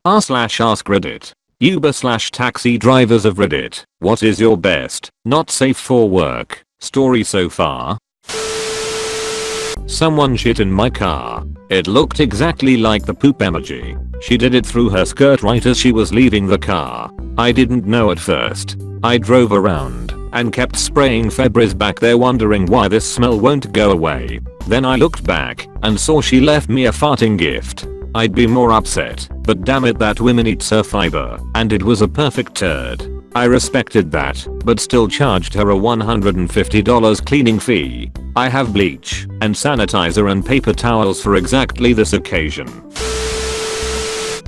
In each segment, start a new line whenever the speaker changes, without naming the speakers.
r/AskReddit Uber/taxi drivers of Reddit. What is your best, not safe for work, story so far? Someone shit in my car. It looked exactly like the poop emoji. She did it through her skirt right as she was leaving the car. I didn't know at first. I drove around and kept spraying Febreze back there wondering why this smell won't go away. Then I looked back and saw she left me a farting gift. I'd be more upset, but damn it that woman eats her fiber, and it was a perfect turd. I respected that, but still charged her a $150 cleaning fee. I have bleach and sanitizer and paper towels for exactly this occasion.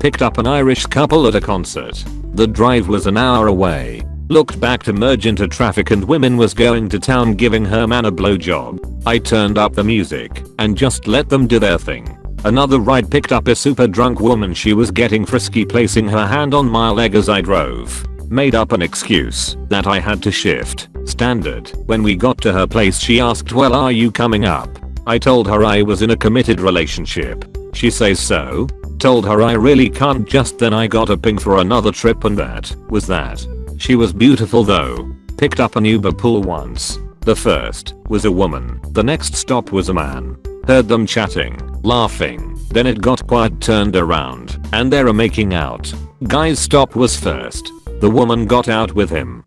Picked up an Irish couple at a concert. The drive was an hour away. Looked back to merge into traffic and women was going to town giving her man a blowjob. I turned up the music and just let them do their thing. Another ride picked up a super drunk woman. She was getting frisky, placing her hand on my leg as I drove. Made up an excuse that I had to shift. Standard. When we got to her place she asked, well, are you coming up? I told her I was in a committed relationship. She says so? Told her I really can't. Just then I got a ping for another trip and that was that. She was beautiful though. Picked up an Uber pool once. The first was a woman. The next stop was a man. Heard them chatting, laughing. Then it got quiet, turned around, and they were making out. Guy's stop was first. The woman got out with him.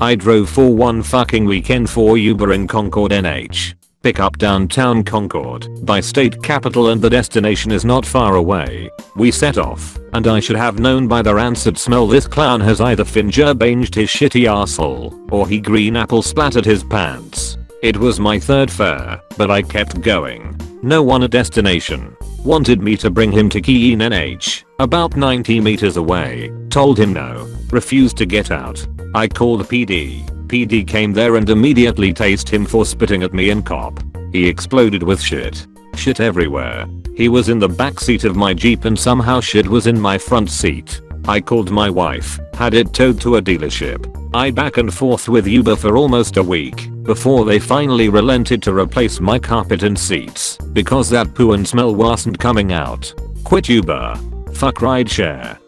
I drove for one fucking weekend for Uber in Concord, NH. Pick up downtown Concord by State Capitol and the destination is not far away. We set off, and I should have known by the rancid smell this clown has either finger banged his shitty arsehole, or he green apple splattered his pants. It was my third fare, but I kept going. No one at destination. Wanted me to bring him to Keene, NH, about 90 meters away. Told him no. Refused to get out. I called PD. PD came there and immediately tased him for spitting at me and cop. He exploded with shit. Shit everywhere. He was in the back seat of my Jeep and somehow shit was in my front seat. I called my wife, had it towed to a dealership. I back and forth with Uber for almost a week before they finally relented to replace my carpet and seats because that poo and smell wasn't coming out. Quit Uber. Fuck rideshare.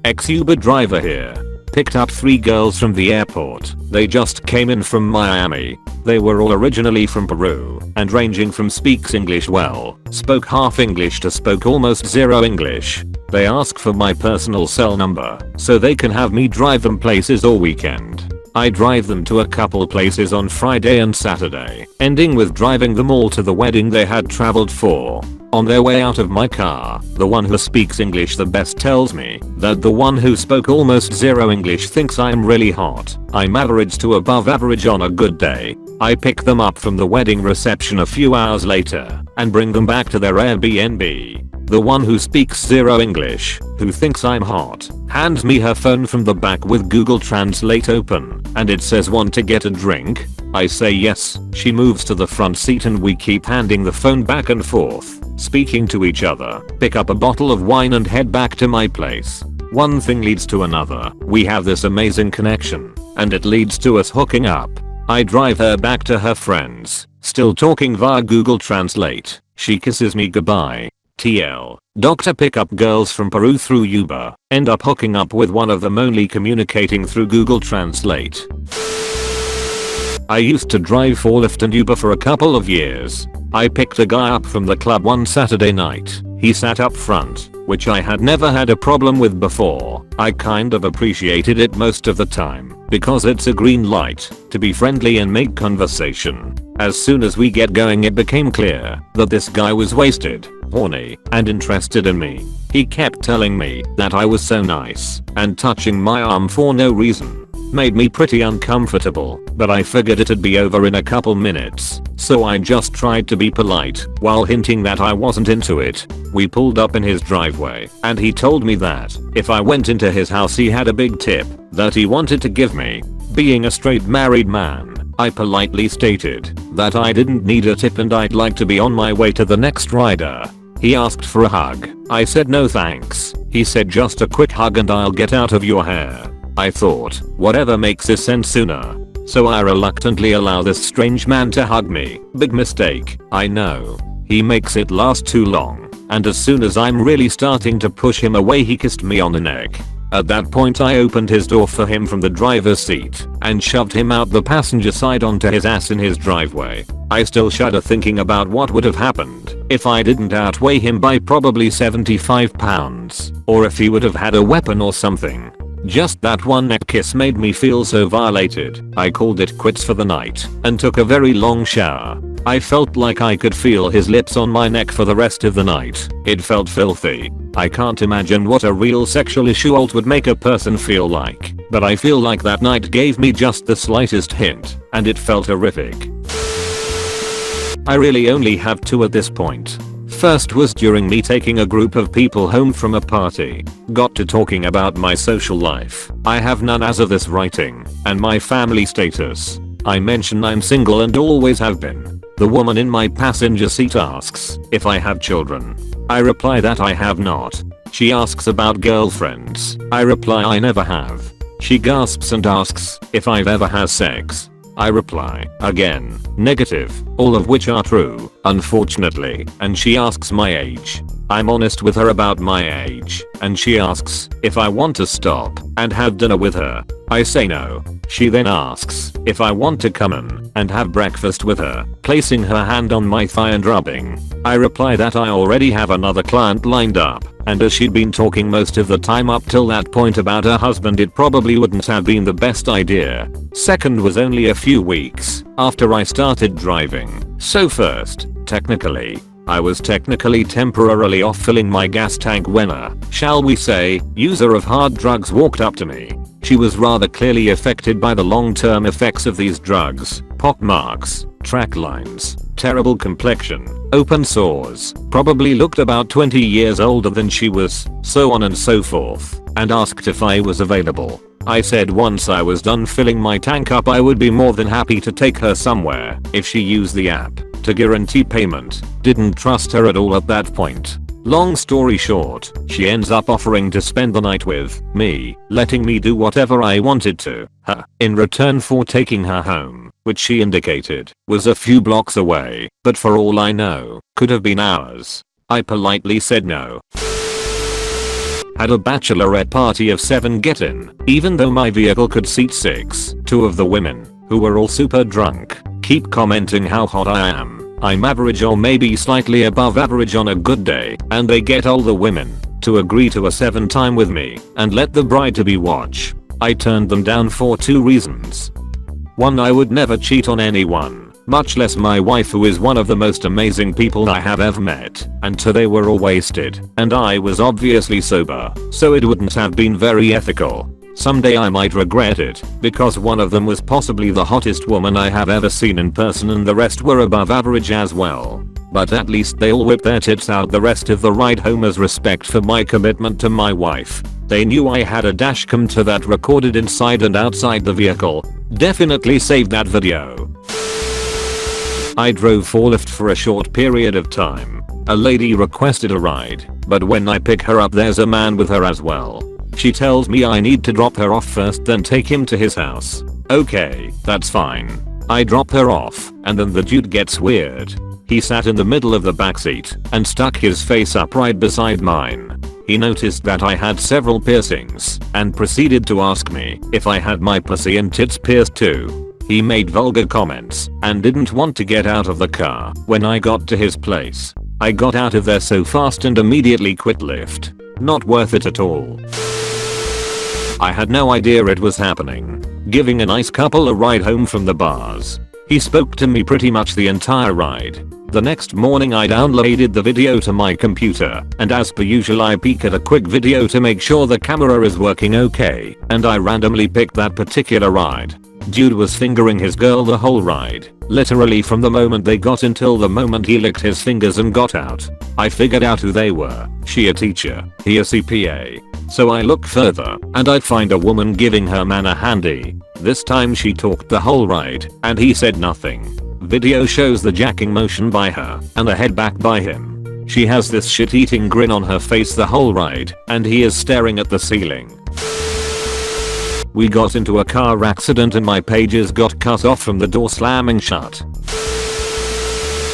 Ex-Uber driver here. Picked up 3 girls from the airport. They just came in from Miami. They were all originally from Peru and ranging from speaks English well, spoke half English to spoke almost zero English. They ask for my personal cell number so they can have me drive them places all weekend. I drive them to a couple places on Friday and Saturday, ending with driving them all to the wedding they had traveled for. On their way out of my car, the one who speaks English the best tells me that the one who spoke almost zero English thinks I'm really hot. I'm average to above average on a good day. I pick them up from the wedding reception a few hours later and bring them back to their Airbnb. The one who speaks zero English, who thinks I'm hot, hands me her phone from the back with Google Translate open, and it says, want to get a drink? I say yes. She moves to the front seat and we keep handing the phone back and forth, speaking to each other, pick up a bottle of wine and head back to my place. One thing leads to another. We have this amazing connection, and it leads to us hooking up. I drive her back to her friends, still talking via Google Translate. She kisses me goodbye. TL. Doctor pick up girls from Peru through Uber. End up hooking up with one of them only communicating through Google Translate. I used to drive for Lyft and Uber for a couple of years. I picked a guy up from the club one Saturday night. He sat up front, which I had never had a problem with before. I kind of appreciated it most of the time, because it's a green light to be friendly and make conversation. As soon as we get going it became clear that this guy was wasted, horny, and interested in me. He kept telling me that I was so nice and touching my arm for no reason. Made me pretty uncomfortable, but I figured it'd be over in a couple minutes, so I just tried to be polite while hinting that I wasn't into it. We pulled up in his driveway and he told me that if I went into his house he had a big tip that he wanted to give me. Being a straight married man, I politely stated that I didn't need a tip and I'd like to be on my way to the next rider. He asked for a hug. I said no thanks. He said just a quick hug and I'll get out of your hair. I thought, whatever makes this end sooner. So I reluctantly allow this strange man to hug me. Big mistake, I know. He makes it last too long. and as soon as I'm really starting to push him away he kissed me on the neck. At that point I opened his door for him from the driver's seat and shoved him out the passenger side onto his ass in his driveway. I still shudder thinking about what would have happened if I didn't outweigh him by probably 75 pounds, or if he would have had a weapon or something. Just that one neck kiss made me feel so violated. I called it quits for the night and took a very long shower. I felt like I could feel his lips on my neck for the rest of the night. It felt filthy. I can't imagine what a real sexual assault would make a person feel like, but I feel like that night gave me just the slightest hint, and it felt horrific. I really only have two at this point. First was during me taking a group of people home from a party. Got to talking about my social life. I have none as of this writing, and my family status. I mention I'm single and always have been. The woman in my passenger seat asks if I have children. I reply that I have not. She asks about girlfriends. I reply I never have. She gasps and asks if I've ever had sex. I reply, again, negative, all of which are true, unfortunately, and she asks my age. I'm honest with her about my age, and she asks if I want to stop and have dinner with her. I say no. She then asks if I want to come in and have breakfast with her, placing her hand on my thigh and rubbing. I reply that I already have another client lined up, and as she'd been talking most of the time up till that point about her husband, it probably wouldn't have been the best idea. Second was only a few weeks after I started driving. So first, technically, I was temporarily off filling my gas tank when a, shall we say, user of hard drugs walked up to me. She was rather clearly affected by the long-term effects of these drugs, pock marks, track lines, terrible complexion, open sores, probably looked about 20 years older than she was, so on and so forth, and asked if I was available. I said once I was done filling my tank up I would be more than happy to take her somewhere if she used the app to guarantee payment. Didn't trust her at all at that point. Long story short, she ends up offering to spend the night with me, letting me do whatever I wanted to her in return for taking her home, which she indicated was a few blocks away, but for all I know, could have been hours. I politely said no. Had a bachelorette party of 7 get in, even though my vehicle could seat 6. 2 of the women, who were all super drunk, keep commenting how hot I am. I'm average or maybe slightly above average on a good day, and they get all the women to agree to a 7 time with me and let the bride-to-be watch. I turned them down for 2 reasons. 1, I would never cheat on anyone, much less my wife, who is one of the most amazing people I have ever met, and 2, they were all wasted and I was obviously sober, so it wouldn't have been very ethical. Someday I might regret it, because one of them was possibly the hottest woman I have ever seen in person and the rest were above average as well. But at least they all whipped their tits out the rest of the ride home as respect for my commitment to my wife. They knew I had a dashcam to that recorded inside and outside the vehicle. Definitely saved that video. I drove for Lyft for a short period of time. A lady requested a ride, but when I pick her up there's a man with her as well. She tells me I need to drop her off first then take him to his house. Okay, that's fine. I drop her off, and then the dude gets weird. He sat in the middle of the backseat and stuck his face up right beside mine. He noticed that I had several piercings and proceeded to ask me if I had my pussy and tits pierced too. He made vulgar comments and didn't want to get out of the car when I got to his place. I got out of there so fast and immediately quit Lyft. Not worth it at all. I had no idea it was happening. Giving a nice couple a ride home from the bars. He spoke to me pretty much the entire ride. The next morning I downloaded the video to my computer, and as per usual I peek at a quick video to make sure the camera is working okay, and I randomly picked that particular ride. Dude was fingering his girl the whole ride, literally from the moment they got until the moment he licked his fingers and got out. I figured out who they were. She a teacher, he a CPA. So I look further, and I find a woman giving her man a handy. This time she talked the whole ride, and he said nothing. Video shows the jacking motion by her, and the head back by him. She has this shit-eating grin on her face the whole ride, and he is staring at the ceiling. We got into a car accident and my pages got cut off from the door slamming shut.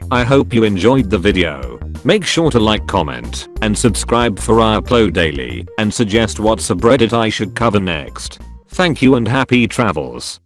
I hope you enjoyed the video. Make sure to like, comment, and subscribe for I upload daily and suggest what subreddit I should cover next. Thank you and happy travels.